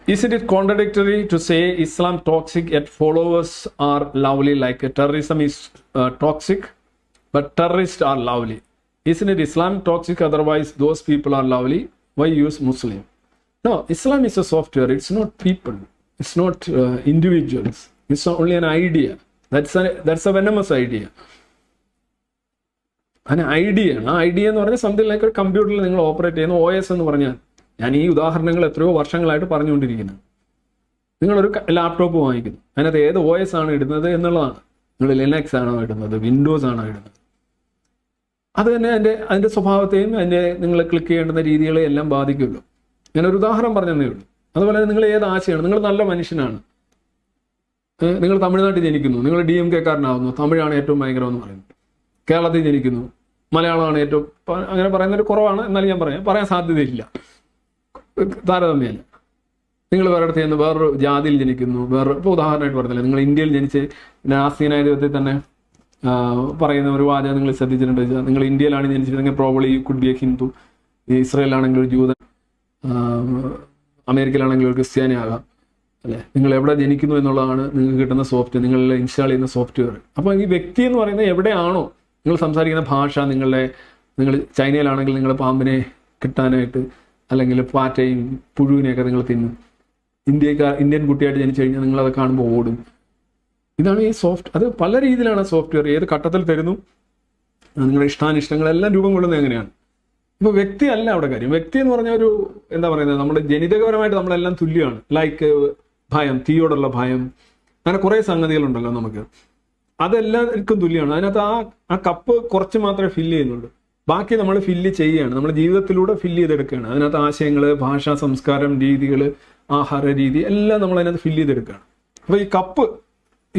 Isn't it contradictory to say Islam toxic yet followers are lovely, like terrorism is toxic but terrorists are lovely? Isn't it Islam toxic, otherwise those people are lovely? Why use Muslim? No, Islam is a software. It's not people. It's not individuals. It's not only an idea. That's a venomous idea. An idea. ആ idea എന്ന് പറഞ്ഞാൽ something like ഒരു കമ്പ്യൂട്ടറിൽ നിങ്ങൾ operate ചെയ്യുന്ന OS എന്ന് പറഞ്ഞാൽ, ഞാൻ ഈ ഉദാഹരണങ്ങൾ എത്രയോ വർഷങ്ങളായിട്ട് പറഞ്ഞുകൊണ്ടിരിക്കുന്നത്. നിങ്ങളൊരു ലാപ്ടോപ്പ് വാങ്ങിക്കുന്നു, അതിനകത്ത് ഏത് OS ആണ് ഇടുന്നത് എന്നുള്ളതാണ്. നിങ്ങൾ ലിനക്സ് ആണോ ഇടുന്നത്, വിൻഡോസ് ആണോ ഇടുന്നത്, അത് തന്നെ അതിൻ്റെ സ്വഭാവത്തെയും നിങ്ങൾ ക്ലിക്ക് ചെയ്യേണ്ടുന്ന രീതികളെ എല്ലാം ബാധിക്കുമല്ലോ. ഞാനൊരു ഉദാഹരണം പറഞ്ഞതേ ഉള്ളൂ. അതുപോലെ തന്നെ നിങ്ങൾ ഏത് ആശയമാണ്, നിങ്ങൾ നല്ല മനുഷ്യനാണ്, നിങ്ങൾ തമിഴ്നാട്ടിൽ ജനിക്കുന്നു, നിങ്ങൾ DMK കാരനാവുന്നു, തമിഴാണ് ഏറ്റവും ഭയങ്കരം എന്ന് പറയുന്നത്. കേരളത്തിൽ ജനിക്കുന്നു, മലയാളമാണ് ഏറ്റവും, അങ്ങനെ പറയുന്നൊരു കുറവാണ്, എന്നാലും ഞാൻ പറയാൻ സാധ്യതയില്ല, താരതമ്യേന. നിങ്ങൾ വേറെ ചെയ്യുന്നു, വേറൊരു ജാതിയിൽ ജനിക്കുന്നു, ഇപ്പോൾ ഉദാഹരണമായിട്ട് പറഞ്ഞില്ല, നിങ്ങൾ ഇന്ത്യയിൽ ജനിച്ച് നാസ്തീനായ ദൈവത്തിൽ തന്നെ പറയുന്ന ഒരു വാചകം നിങ്ങൾ ശ്രദ്ധിച്ചിട്ടുണ്ട്. നിങ്ങൾ ഇന്ത്യയിലാണ് ജനിച്ചിരുന്നെങ്കിൽ probably you could be a Hindu, ഇസ്രയേലാണെങ്കിൽ ഒരു ജൂതൻ, അമേരിക്കയിലാണെങ്കിൽ ഒരു ക്രിസ്ത്യാനി ആകാം, അല്ലേ? നിങ്ങൾ എവിടെ ജനിക്കുന്നു എന്നുള്ളതാണ് നിങ്ങൾക്ക് കിട്ടുന്ന സോഫ്റ്റ്വെയർ, നിങ്ങൾ ഇൻസ്റ്റാൾ ചെയ്യുന്ന സോഫ്റ്റ്വെയർ. അപ്പോൾ ഈ വ്യക്തി എന്ന് പറയുന്നത് എവിടെയാണോ നിങ്ങൾ സംസാരിക്കുന്ന ഭാഷ, നിങ്ങൾ ചൈനയിലാണെങ്കിൽ നിങ്ങൾ പാമ്പിനെ കിട്ടാനായിട്ട് അല്ലെങ്കിൽ പാറ്റയും പുഴുവിനെയൊക്കെ നിങ്ങൾ തിന്നും. ഇന്ത്യൻ കുട്ടിയായിട്ട് ജനിച്ചു കഴിഞ്ഞാൽ നിങ്ങളത് കാണുമ്പോൾ ഓടും. ഇതാണ് ഈ അത് പല രീതിയിലാണ് സോഫ്റ്റ്വെയർ ഏത് ഘട്ടത്തിൽ തരുന്നു, നിങ്ങളുടെ ഇഷ്ടാനിഷ്ടങ്ങളെല്ലാം രൂപം കൊള്ളുന്നത് എങ്ങനെയാണ്. ഇപ്പോൾ വ്യക്തി അല്ല അവിടെ കാര്യം. വ്യക്തി എന്ന് പറഞ്ഞ ഒരു എന്താ പറയുന്നത്, നമ്മുടെ ജനിതകപരമായിട്ട് നമ്മളെല്ലാം തുല്യമാണ്. ലൈക്ക് ഭയം, തീയോടുള്ള ഭയം, അങ്ങനെ കുറേ സംഗതികളുണ്ടല്ലോ നമുക്ക്, അതെല്ലാവർക്കും തുല്യമാണ്. അതിനകത്ത് ആ കപ്പ് കുറച്ച് മാത്രമേ ഫില്ല് ചെയ്യുന്നുള്ളൂ, ബാക്കി നമ്മൾ ഫില്ല് ചെയ്യുകയാണ്, നമ്മുടെ ജീവിതത്തിലൂടെ ഫില്ല് ചെയ്തെടുക്കുകയാണ്. അതിനകത്ത് ആശയങ്ങൾ, ഭാഷ, സംസ്കാരം, രീതികൾ, ആഹാര രീതി എല്ലാം നമ്മൾ അതിനകത്ത് ഫില്ല് ചെയ്തെടുക്കുകയാണ്. അപ്പോൾ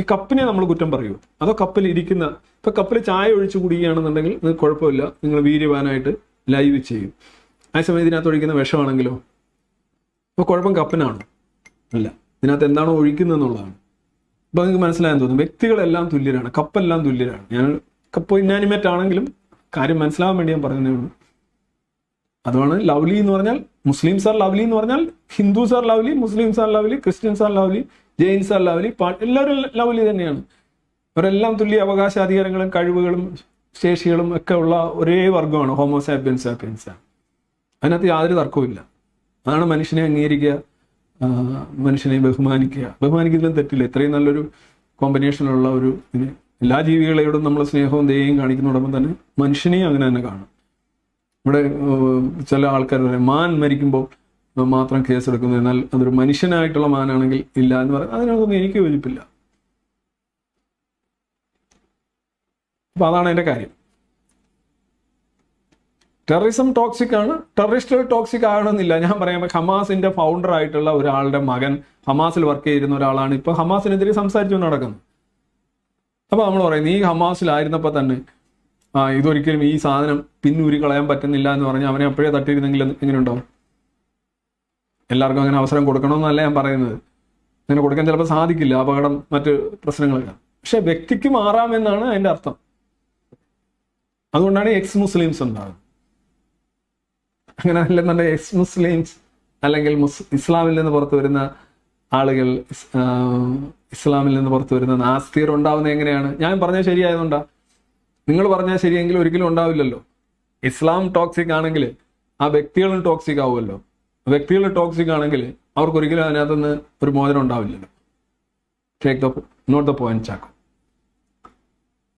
ഈ കപ്പിനെ നമ്മൾ കുറ്റം പറയുമോ, അതോ കപ്പിൽ ഇരിക്കുന്ന, ഇപ്പൊ കപ്പിൽ ചായ ഒഴിച്ച് കുടിക്കുകയാണെന്നുണ്ടെങ്കിൽ നിങ്ങൾക്ക് കുഴപ്പമില്ല, നിങ്ങൾ വീര്യവാനായിട്ട് ലൈവ് ചെയ്യും. ആ സമയം ഇതിനകത്ത് ഒഴിക്കുന്ന വിഷമാണെങ്കിലോ, അപ്പോൾ കുഴപ്പം കപ്പിനാണോ? അല്ല, ഇതിനകത്ത് എന്താണോ ഒഴിക്കുന്നത് എന്നുള്ളതാണ്. അപ്പോൾ നിങ്ങൾക്ക് മനസ്സിലായെന്ന് തോന്നുന്നു, വ്യക്തികളെല്ലാം തുല്യരാണ്, കപ്പെല്ലാം തുല്യരാണ്. ഞാൻ കപ്പ് ഇന്നാനിമേറ്റ് ആണെങ്കിലും കാര്യം മനസ്സിലാവാൻ വേണ്ടി ഞാൻ പറഞ്ഞതേ ഉള്ളൂ. അതുമാണ് ലവ്ലി എന്ന് പറഞ്ഞാൽ, മുസ്ലിംസ് ആർ ലവ്ലി എന്ന് പറഞ്ഞാൽ Hindus R lovely, Muslims R lovely, Christians R lovely, Jains R lovely, എല്ലാവരും ലവ്ലി തന്നെയാണ്. അവരെല്ലാം തുല്യ അവകാശാധികാരങ്ങളും കഴിവുകളും ശേഷികളും ഒക്കെ ഉള്ള ഒരേ വർഗമാണ് ഹോമോസാപ്പിയൻസ്. അതിനകത്ത് യാതൊരു തർക്കവുമില്ല. അതാണ് മനുഷ്യനെ അംഗീകരിക്കുക, മനുഷ്യനെ ബഹുമാനിക്കുന്നതിലും തെറ്റില്ല. ഇത്രയും നല്ലൊരു കോമ്പിനേഷനുള്ള ഒരു ഇതിന് എല്ലാ ജീവികളെയോടും നമ്മൾ സ്നേഹവും ദയയും കാണിക്കുന്നതോടൊപ്പം തന്നെ മനുഷ്യനെയും അങ്ങനെ തന്നെ കാണും. ഇവിടെ ചില ആൾക്കാർ പറയും മാൻ മരിക്കുമ്പോൾ മാത്രം കേസെടുക്കുന്നു, എന്നാൽ അതൊരു മനുഷ്യനായിട്ടുള്ള മാനാണെങ്കിൽ ഇല്ല എന്ന് പറയുന്നത്, അതിനകത്തൊന്നും എനിക്ക് യോജിപ്പില്ല. അപ്പൊ അതാണ് എൻ്റെ കാര്യം. ടെററിസം ടോക്സിക് ആണ്, ടെററിസ്റ്റുകൾ ടോക്സിക് ആകണമെന്നില്ല. ഞാൻ പറയാം, ഹമാസിന്റെ ഫൗണ്ടർ ആയിട്ടുള്ള ഒരാളുടെ മകൻ ഹമാസിൽ വർക്ക് ചെയ്തിരുന്ന ഒരാളാണ് ഇപ്പൊ ഹമാസിനെതിരെ സംസാരിച്ചുകൊണ്ട് നടക്കുന്നത്. അപ്പൊ നമ്മൾ പറയും, ഈ ഹമാസിലായിരുന്നപ്പോൾ തന്നെ ഇതൊരിക്കലും ഈ സാധനം പിന്നൂരി കളയാൻ പറ്റുന്നില്ല എന്ന് പറഞ്ഞാൽ അവനെ അപ്പോഴേ തട്ടിയിരുന്നെങ്കിൽ എങ്ങനെ ഉണ്ടാവും? എല്ലാവർക്കും അങ്ങനെ അവസരം കൊടുക്കണമെന്നല്ല ഞാൻ പറയുന്നത്. അങ്ങനെ കൊടുക്കാൻ ചിലപ്പോൾ സാധിക്കില്ല, അപകടം, മറ്റ് പ്രശ്നങ്ങളൊക്കെ. പക്ഷെ വ്യക്തിക്ക് മാറാമെന്നാണ് അതിൻ്റെ അർത്ഥം. അതുകൊണ്ടാണ് എക്സ് മുസ്ലിംസ് ഉണ്ടാകുന്നത്. അങ്ങനെ അല്ലെന്നുണ്ടെങ്കിൽ എക്സ് മുസ്ലിംസ് അല്ലെങ്കിൽ ഇസ്ലാമിൽ നിന്ന് പുറത്തു വരുന്ന ആളുകൾ, ഇസ്ലാമിൽ നിന്ന് പുറത്തു വരുന്ന നാസ്തികർ ഉണ്ടാവുന്നത് എങ്ങനെയാണ്? ഞാൻ പറഞ്ഞാൽ ശരിയായതുകൊണ്ടാ. നിങ്ങൾ പറഞ്ഞാൽ ശരിയെങ്കിൽ ഒരിക്കലും ഉണ്ടാവില്ലല്ലോ. ഇസ്ലാം ടോക്സിക് ആണെങ്കിൽ ആ വ്യക്തികളും ടോക്സിക് ആവുമല്ലോ. വ്യക്തികൾ ടോക്സിക് ആണെങ്കിൽ അവർക്ക് ഒരിക്കലും അതിനകത്തുനിന്ന് ഒരു മോചനം ഉണ്ടാവില്ലല്ലോ. Take note the point Chacko.